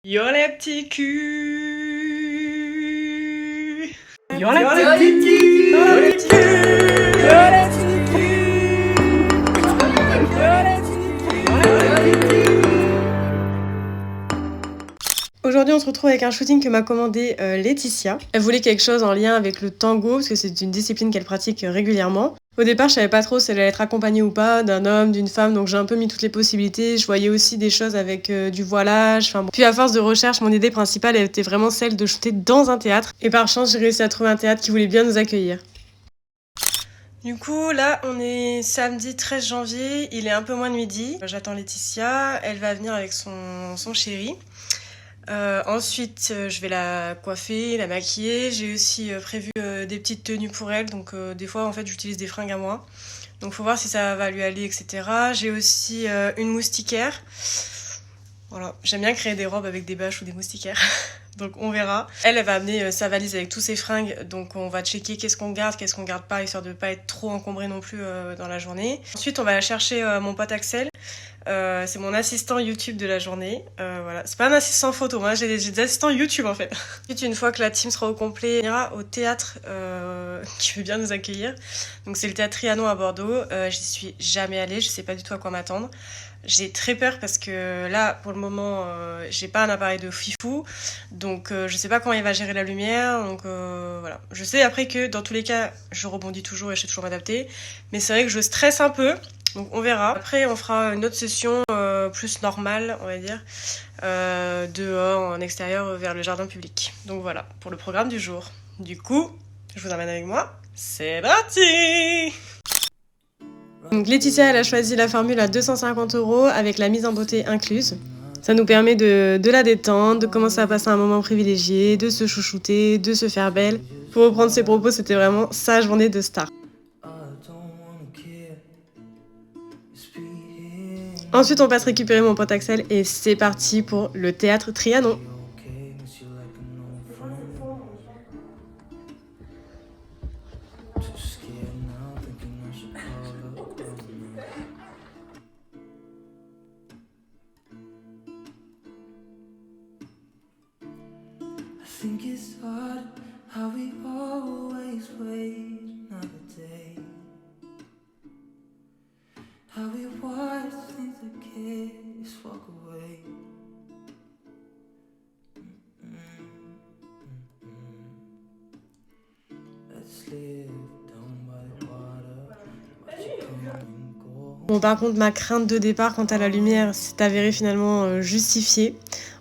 Yo les petits culs. Yo les petits culs. Yo les petits culs. Yo les petits culs. Aujourd'hui, on se retrouve avec un shooting que m'a commandé Laetitia. Elle voulait quelque chose en lien avec le tango, parce que c'est une discipline qu'elle pratique régulièrement. Au départ, je savais pas trop si elle allait être accompagnée ou pas, d'un homme, d'une femme, donc j'ai un peu mis toutes les possibilités. Je voyais aussi des choses avec du voilage, enfin bon. Puis à force de recherche, mon idée principale elle était vraiment celle de shooter dans un théâtre. Et par chance, j'ai réussi à trouver un théâtre qui voulait bien nous accueillir. Du coup, là, on est samedi 13 janvier, il est un peu moins de midi. J'attends Laetitia, elle va venir avec son chéri. Ensuite, je vais la coiffer, la maquiller. J'ai aussi prévu des petites tenues pour elle. Donc, des fois, en fait, j'utilise des fringues à moi. Donc, faut voir si ça va lui aller, etc. J'ai aussi une moustiquaire. Voilà, j'aime bien créer des robes avec des bâches ou des moustiquaires. Donc, on verra. Elle va amener sa valise avec tous ses fringues. Donc, on va checker qu'est-ce qu'on garde pas, histoire de pas être trop encombré non plus dans la journée. Ensuite, on va chercher mon pote Axel. C'est mon assistant YouTube de la journée. Voilà, c'est pas un assistant photo, moi j'ai des assistants YouTube en fait. Ensuite, une fois que la team sera au complet, on ira au théâtre qui veut bien nous accueillir. Donc c'est le théâtre Trianon à Bordeaux. J'y suis jamais allée, je sais pas du tout à quoi m'attendre. J'ai très peur parce que là, pour le moment, j'ai pas un appareil de fifou, donc je sais pas comment il va gérer la lumière. Donc voilà, je sais après que dans tous les cas, je rebondis toujours et je sais toujours m'adapter. Mais c'est vrai que je stresse un peu. Donc on verra. Après on fera une autre session plus normale, on va dire, dehors, en extérieur, vers le jardin public. Donc voilà, pour le programme du jour. Du coup, je vous emmène avec moi. C'est parti! Donc Laetitia, elle a choisi la formule à 250 € avec la mise en beauté incluse. Ça nous permet de la détendre, de commencer à passer un moment privilégié, de se chouchouter, de se faire belle. Pour reprendre ses propos, c'était vraiment sa journée de star. Ensuite, on passe récupérer mon pote Axel et c'est parti pour le théâtre Trianon. How we watch things that kids walk away. Let's live down by the water. Watch it come and go. Bon, par contre, ma crainte de départ quant à la lumière s'est avérée finalement justifiée.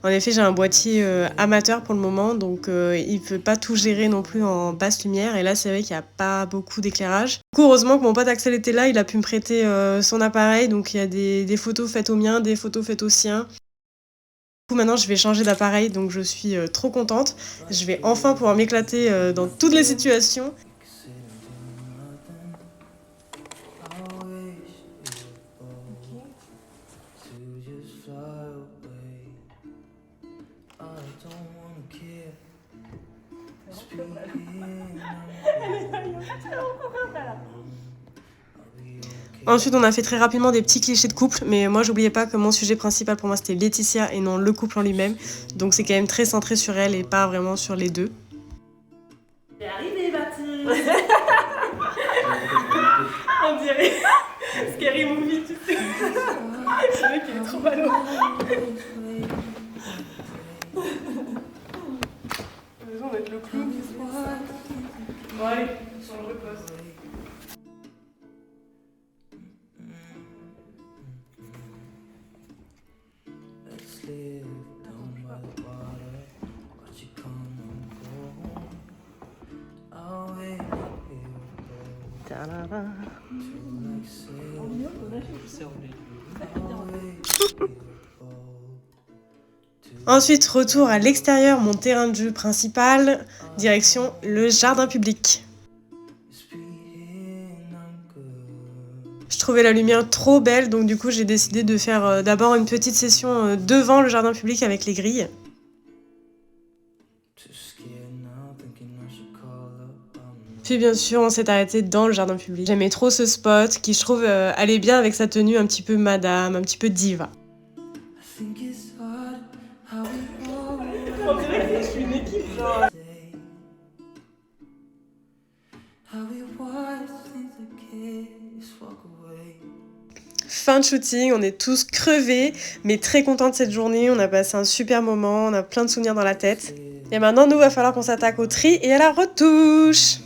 En effet, j'ai un boîtier amateur pour le moment, donc il ne peut pas tout gérer non plus en basse lumière. Et là, c'est vrai qu'il n'y a pas beaucoup d'éclairage. Du coup, heureusement que mon pote Axel était là, il a pu me prêter son appareil. Donc il y a des photos faites au mien, des photos faites au sien. Du coup, maintenant, je vais changer d'appareil, donc je suis trop contente. Je vais enfin pouvoir m'éclater dans toutes les situations. Ensuite, on a fait très rapidement des petits clichés de couple, mais moi, j'oubliais pas que mon sujet principal pour moi, c'était Laetitia et non le couple en lui-même. Donc, c'est quand même très centré sur elle et pas vraiment sur les deux. C'est arrivé, Baptiste. On dirait Scary Movie, tu sais. C'est vrai qu'il est trop ballot. On a besoin d'être le clown qui se passe. Bon, allez, on le repose. Ensuite, retour à l'extérieur, mon terrain de jeu principal, direction le jardin public. Je trouvais la lumière trop belle, donc du coup j'ai décidé de faire d'abord une petite session devant le jardin public avec les grilles. Puis bien sûr, on s'est arrêté dans le jardin public. J'aimais trop ce spot qui, je trouve, allait bien avec sa tenue un petit peu madame, un petit peu diva. On dirait que je suis une équipe, genre. How we watch the kids walk away. Fin de shooting, on est tous crevés, mais très contents de cette journée. On a passé un super moment, on a plein de souvenirs dans la tête. Et maintenant, nous, va falloir qu'on s'attaque au tri et à la retouche.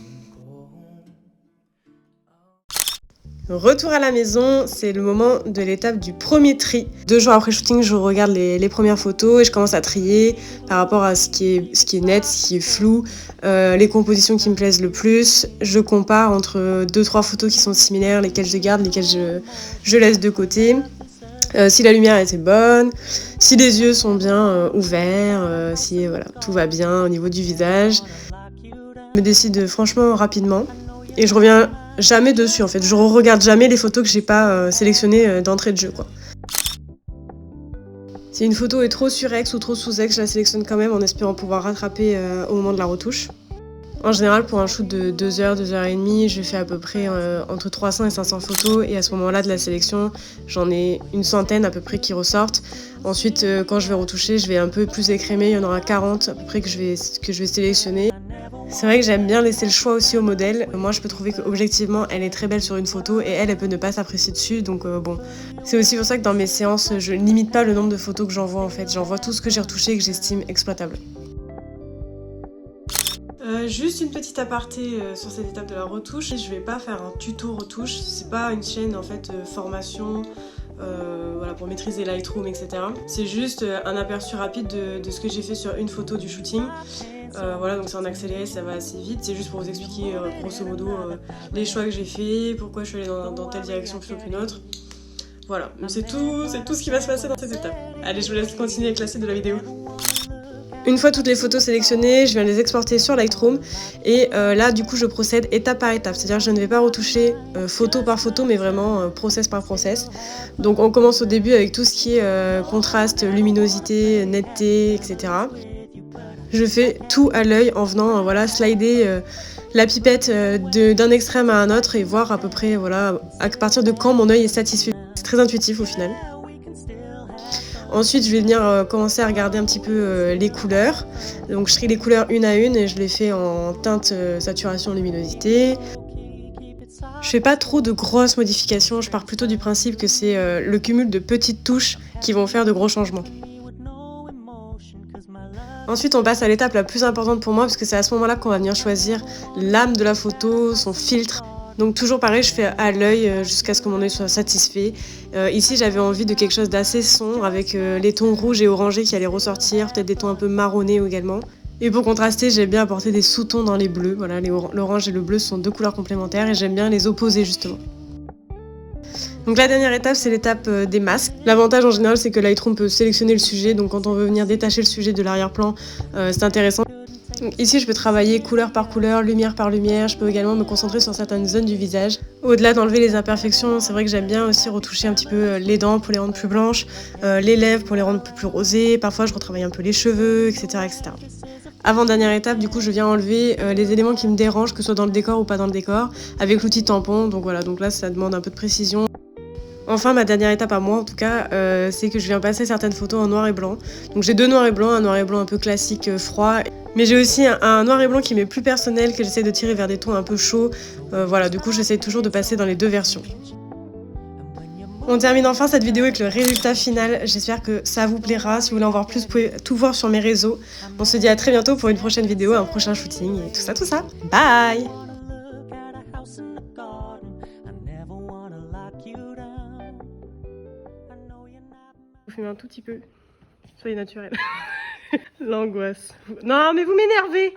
Retour à la maison, c'est le moment de l'étape du premier tri. 2 jours après shooting, je regarde les premières photos et je commence à trier par rapport à ce qui est net, ce qui est flou, les compositions qui me plaisent le plus. Je compare entre 2-3 photos qui sont similaires, lesquelles je garde, lesquelles je laisse de côté. Si la lumière était bonne, si les yeux sont bien ouverts, si voilà, tout va bien au niveau du visage. Je me décide franchement rapidement et je reviens jamais dessus en fait. Je regarde jamais les photos que j'ai pas sélectionnées d'entrée de jeu quoi. Si une photo est trop surex ou trop sous-ex, je la sélectionne quand même en espérant pouvoir rattraper au moment de la retouche. En général, pour un shoot de 2 heures, 2 heures et demie, je fais à peu près entre 300 et 500 photos. Et à ce moment-là de la sélection, j'en ai une centaine à peu près qui ressortent. Ensuite, quand je vais retoucher, je vais un peu plus écrémer. Il y en aura 40 à peu près que je vais sélectionner. C'est vrai que j'aime bien laisser le choix aussi au modèle. Moi, je peux trouver qu'objectivement, elle est très belle sur une photo et elle peut ne pas s'apprécier dessus. Donc bon, c'est aussi pour ça que dans mes séances, je ne limite pas le nombre de photos que j'envoie en fait. J'envoie tout ce que j'ai retouché et que j'estime exploitable. Juste une petite aparté sur cette étape de la retouche. Je vais pas faire un tuto retouche. C'est pas une chaîne en fait formation. Voilà, pour maîtriser Lightroom, etc. C'est juste un aperçu rapide de ce que j'ai fait sur une photo du shooting. Voilà, donc c'est en accéléré, ça va assez vite. C'est juste pour vous expliquer grosso modo les choix que j'ai fait, pourquoi je suis allée dans telle direction plutôt qu'une autre. Voilà, c'est tout ce qui va se passer dans cette étape. Allez, je vous laisse continuer avec la suite de la vidéo. Une fois toutes les photos sélectionnées, je viens les exporter sur Lightroom et là du coup je procède étape par étape, c'est-à-dire que je ne vais pas retoucher photo par photo mais vraiment process par process. Donc on commence au début avec tout ce qui est contraste, luminosité, netteté, etc. Je fais tout à l'œil en venant voilà, slider la pipette d'un extrême à un autre et voir à peu près voilà, à partir de quand mon œil est satisfait. C'est très intuitif au final. Ensuite, je vais venir commencer à regarder un petit peu les couleurs. Donc, je trie les couleurs une à une et je les fais en teinte, saturation, luminosité. Je fais pas trop de grosses modifications. Je pars plutôt du principe que c'est le cumul de petites touches qui vont faire de gros changements. Ensuite, on passe à l'étape la plus importante pour moi parce que c'est à ce moment-là qu'on va venir choisir l'âme de la photo, son filtre. Donc toujours pareil, je fais à l'œil jusqu'à ce que mon œil soit satisfait. Ici, j'avais envie de quelque chose d'assez sombre avec les tons rouges et orangés qui allaient ressortir, peut-être des tons un peu marronnés également. Et pour contraster, j'aime bien apporter des sous-tons dans les bleus. Voilà, l'orange et le bleu sont 2 couleurs complémentaires et j'aime bien les opposer justement. Donc la dernière étape, c'est l'étape des masques. L'avantage en général, c'est que Lightroom peut sélectionner le sujet, donc quand on veut venir détacher le sujet de l'arrière-plan, c'est intéressant. Donc ici, je peux travailler couleur par couleur, lumière par lumière. Je peux également me concentrer sur certaines zones du visage. Au-delà d'enlever les imperfections, c'est vrai que j'aime bien aussi retoucher un petit peu les dents pour les rendre plus blanches, les lèvres pour les rendre un peu plus rosées. Parfois, je retravaille un peu les cheveux, etc., etc. Avant-dernière étape, du coup, je viens enlever les éléments qui me dérangent, que ce soit dans le décor ou pas dans le décor, avec l'outil tampon. Donc voilà, donc là, ça demande un peu de précision. Enfin, ma dernière étape à moi, en tout cas, c'est que je viens passer certaines photos en noir et blanc. Donc j'ai 2 noirs et blancs, un noir et blanc un peu classique, froid. Mais j'ai aussi un noir et blanc qui m'est plus personnel, que j'essaie de tirer vers des tons un peu chauds. Voilà, du coup, j'essaie toujours de passer dans les 2 versions. On termine enfin cette vidéo avec le résultat final. J'espère que ça vous plaira. Si vous voulez en voir plus, vous pouvez tout voir sur mes réseaux. On se dit à très bientôt pour une prochaine vidéo, un prochain shooting et tout ça. Bye! Vous fumez un tout petit peu. Soyez naturel. L'angoisse. Non, mais vous m'énervez.